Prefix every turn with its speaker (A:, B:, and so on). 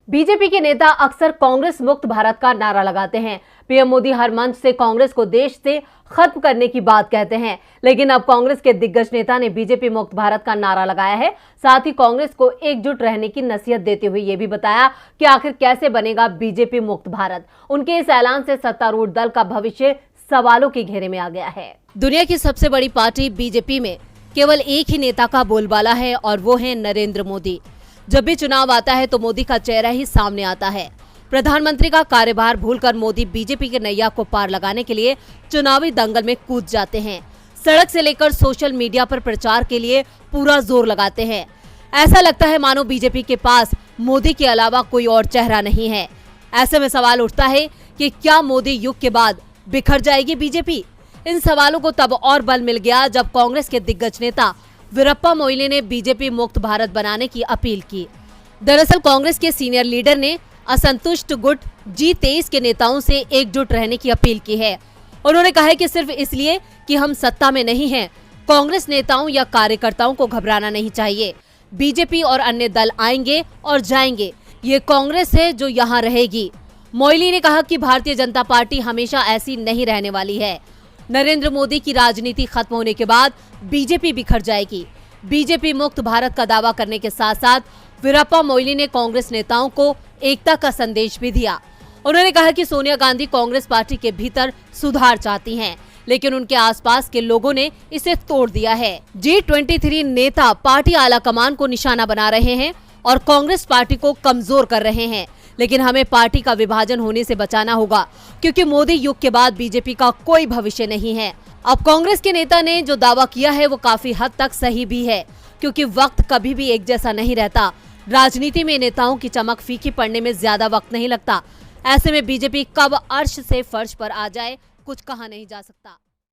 A: BJP के नेता अक्सर कांग्रेस मुक्त भारत का नारा लगाते हैं। पीएम मोदी हर मंच से कांग्रेस को देश से खत्म करने की बात कहते हैं, लेकिन अब कांग्रेस के दिग्गज नेता ने बीजेपी मुक्त भारत का नारा लगाया है। साथ ही कांग्रेस को एकजुट रहने की नसीहत देते हुए ये भी बताया कि आखिर कैसे बनेगा बीजेपी मुक्त भारत। उनके इस ऐलान से सत्तारूढ़ दल का भविष्य सवालों के घेरे में आ गया है। दुनिया की सबसे बड़ी पार्टी बीजेपी में केवल एक ही नेता का बोलबाला है और वो है नरेंद्र मोदी। जब भी चुनाव आता है तो मोदी का चेहरा ही सामने आता है। प्रधानमंत्री का कार्यभार भूलकर मोदी बीजेपी के नैया को पार लगाने के लिए चुनावी दंगल में कूद जाते हैं। सड़क से लेकर सोशल मीडिया पर प्रचार के लिए पूरा जोर लगाते हैं। ऐसा लगता है मानो बीजेपी के पास मोदी के अलावा कोई और चेहरा नहीं है। ऐसे में सवाल उठता है कि क्या मोदी युग के बाद बिखर जाएगी बीजेपी? इन सवालों को तब और बल मिल गया जब कांग्रेस के दिग्गज नेता वीरप्पा मोइली ने बीजेपी मुक्त भारत बनाने की अपील की। दरअसल कांग्रेस के सीनियर लीडर ने असंतुष्ट गुट G23 के नेताओं से एकजुट रहने की अपील की है। उन्होंने कहा है कि सिर्फ इसलिए कि हम सत्ता में नहीं हैं, कांग्रेस नेताओं या कार्यकर्ताओं को घबराना नहीं चाहिए। बीजेपी और अन्य दल आएंगे और जाएंगे, ये कांग्रेस है जो यहाँ रहेगी। मोइली ने कहा कि भारतीय जनता पार्टी हमेशा ऐसी नहीं रहने वाली है। नरेंद्र मोदी की राजनीति खत्म होने के बाद बीजेपी बिखर जाएगी। बीजेपी मुक्त भारत का दावा करने के साथ साथ वीरप्पा मोइली ने कांग्रेस नेताओं को एकता का संदेश भी दिया। उन्होंने कहा कि सोनिया गांधी कांग्रेस पार्टी के भीतर सुधार चाहती हैं, लेकिन उनके आसपास के लोगों ने इसे तोड़ दिया है। G23 नेता पार्टी आलाकमान को निशाना बना रहे हैं और कांग्रेस पार्टी को कमजोर कर रहे हैं, लेकिन हमें पार्टी का विभाजन होने से बचाना होगा, क्योंकि मोदी युग के बाद बीजेपी का कोई भविष्य नहीं है। अब कांग्रेस के नेता ने जो दावा किया है वो काफी हद तक सही भी है, क्योंकि वक्त कभी भी एक जैसा नहीं रहता। राजनीति में नेताओं की चमक फीकी पड़ने में ज्यादा वक्त नहीं लगता। ऐसे में बीजेपी कब अर्श से फर्श पर आ जाए, कुछ कहा नहीं जा सकता।